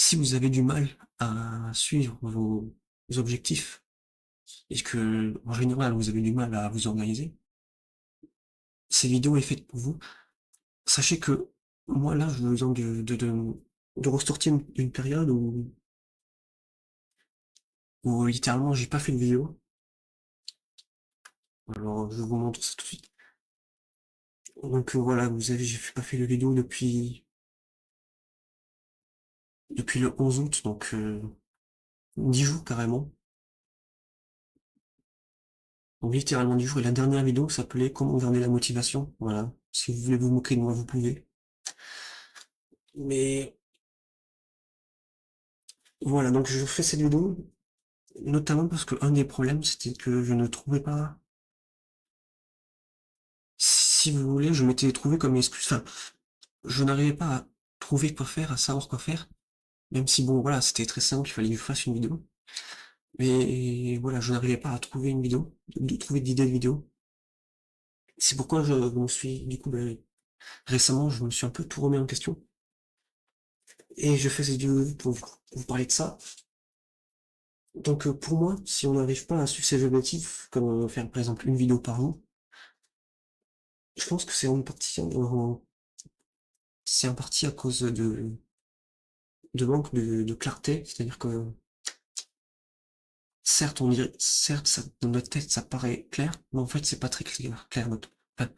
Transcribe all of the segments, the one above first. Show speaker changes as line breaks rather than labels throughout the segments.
Si vous avez du mal à suivre vos objectifs et que, en général, vous avez du mal à vous organiser, cette vidéo est faite pour vous. Sachez que moi, là, je besoin de ressortir une période où littéralement j'ai pas fait de vidéo. Alors, je vous montre ça tout de suite. Donc voilà, vous avez, j'ai pas fait de vidéo depuis le 11 août, donc 10 jours carrément. Donc littéralement 10 jours. Et la dernière vidéo s'appelait Comment garder la motivation. Voilà. Si vous voulez vous moquer de moi, vous pouvez. Mais voilà, donc je fais cette vidéo notamment parce que un des problèmes, c'était que je ne trouvais pas, si vous voulez, je m'étais trouvé comme excuse, enfin, je n'arrivais pas à trouver quoi faire, à savoir quoi faire, même si bon, voilà, c'était très simple, il fallait que je fasse une vidéo, mais voilà, je n'arrivais pas à trouver une vidéo, de trouver d'idées de vidéo. C'est pourquoi je me suis, du coup, récemment, je me suis un peu tout remis en question, et je fais cette vidéo pour vous parler de ça. Donc pour moi, si on n'arrive pas à suivre ses objectifs, comme faire par exemple une vidéo par jour, je pense que c'est en partie à cause de manque de clarté, c'est-à-dire que certes, certes, dans notre tête, ça paraît clair, mais en fait, c'est pas très clair. Enfin,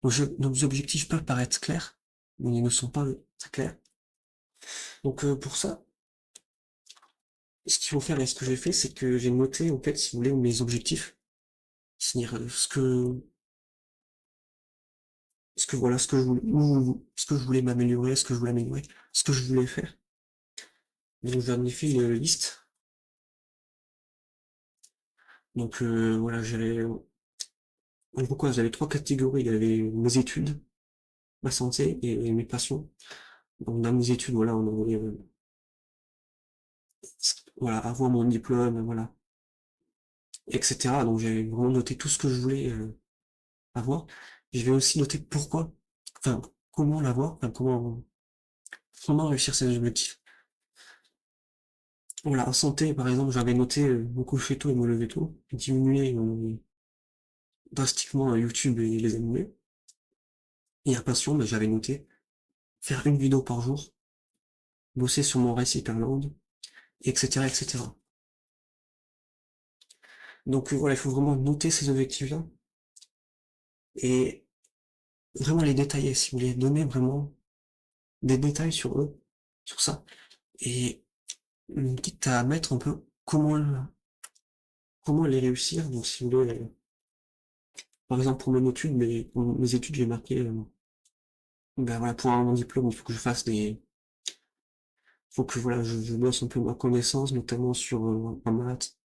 nos objectifs peuvent paraître clairs, mais ils ne sont pas très clairs. Donc pour ça, ce qu'il faut faire et ce que j'ai fait, c'est que j'ai noté, en fait, si vous voulez, mes objectifs, c'est-à-dire voilà, ce que je voulais m'améliorer, ce que je voulais améliorer, ce que je voulais faire. Donc j'en ai fait une liste. Donc voilà, en gros quoi, j'avais trois catégories. Il y avait mes études, ma santé et mes passions. Donc dans mes études, voilà, on avait voilà, avoir mon diplôme, voilà, etc. Donc j'ai vraiment noté tout ce que je voulais avoir. Je vais aussi noter pourquoi, enfin comment l'avoir, enfin comment réussir ces objectifs. Voilà, en santé, par exemple, j'avais noté me coucher tôt et me lever tôt, diminuer drastiquement YouTube et les animés. Et à passion, j'avais noté faire une vidéo par jour, bosser sur mon récit Hyperland, etc., etc. Donc voilà, il faut vraiment noter ces objectifs-là et vraiment les détailler, si vous voulez, donner vraiment des détails sur eux, sur ça. Et quitte à mettre un peu comment les réussir. Donc si vous voulez, par exemple pour mes études, j'ai marqué, ben voilà, pour avoir mon diplôme, il faut que je fasse faut que voilà, je bosse un peu ma connaissance, notamment sur en maths,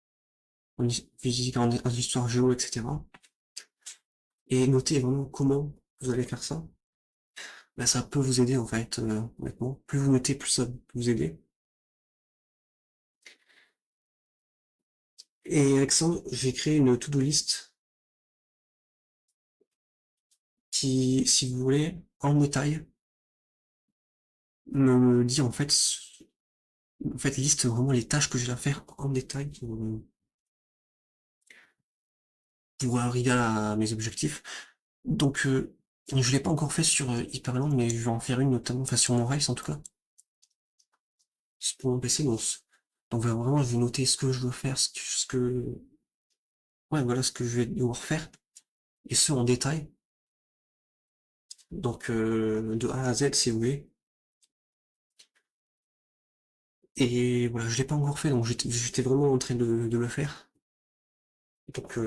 physique, en histoire géo, etc. Et noter vraiment comment vous allez faire ça. Ben, ça peut vous aider en fait, honnêtement. Plus vous notez, plus ça peut vous aider. Et avec ça, j'ai créé une to-do list qui, si vous voulez, en détail, me dit en fait, liste vraiment les tâches que j'ai à faire en détail pour arriver à mes objectifs. Donc, je l'ai pas encore fait sur Hyperland, mais je vais en faire une notamment, enfin sur mon Race en tout cas, c'est pour mon PC. Donc vraiment, je vais noter ce que je veux faire, ouais, voilà, ce que je vais devoir faire, et ce en détail. Donc, de A à Z, si vous voulez. Et voilà, je l'ai pas encore fait, donc j'étais vraiment en train de le faire. Donc,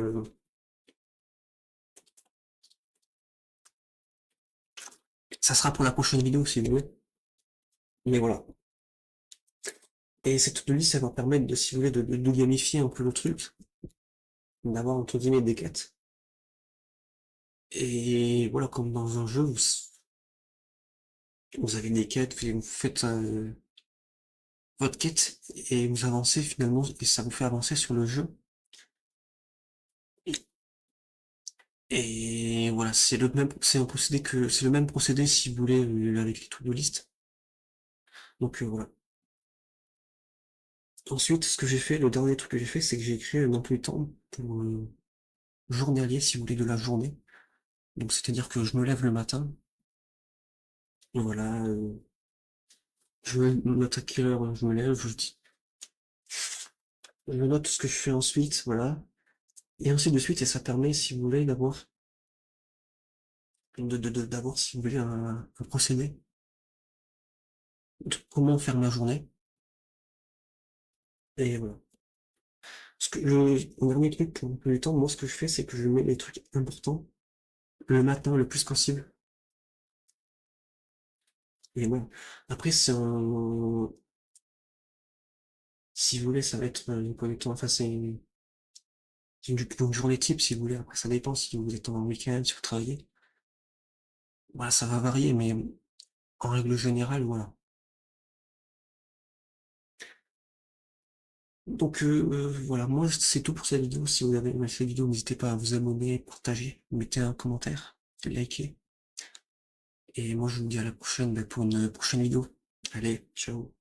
ça sera pour la prochaine vidéo, si vous voulez. Mais voilà. Et cette to-do list, ça va permettre de, si vous voulez, de gamifier un peu le truc, d'avoir entre guillemets des quêtes. Et voilà, comme dans un jeu, vous avez des quêtes, vous faites votre quête et vous avancez finalement, et ça vous fait avancer sur le jeu. Et voilà, c'est le même procédé si vous voulez avec les to-do list. Donc voilà. Ensuite, ce que j'ai fait, le dernier truc que j'ai fait, c'est que j'ai créé un emploi du temps pour, journalier, si vous voulez, de la journée. Donc, c'est-à-dire que je me lève le matin, et voilà, je note à quelle heure je me lève, je note ce que je fais ensuite, voilà, et ainsi de suite, et ça permet, si vous voulez, d'avoir, si vous voulez, un procédé de comment faire ma journée, et voilà. Le dernier truc pour l'emploi du temps, moi, ce que je fais, c'est que je mets les trucs importants le matin le plus possible, et voilà. Après, si vous voulez, ça va être l'emploi du temps, enfin, c'est une journée type, si vous voulez. Après, ça dépend si vous êtes en week-end, si vous travaillez. Voilà, ça va varier, mais en règle générale, voilà. Donc voilà, moi c'est tout pour cette vidéo. Si vous avez aimé cette vidéo, n'hésitez pas à vous abonner, partager, mettez un commentaire, likez. Et moi je vous dis à la prochaine pour une prochaine vidéo. Allez, ciao.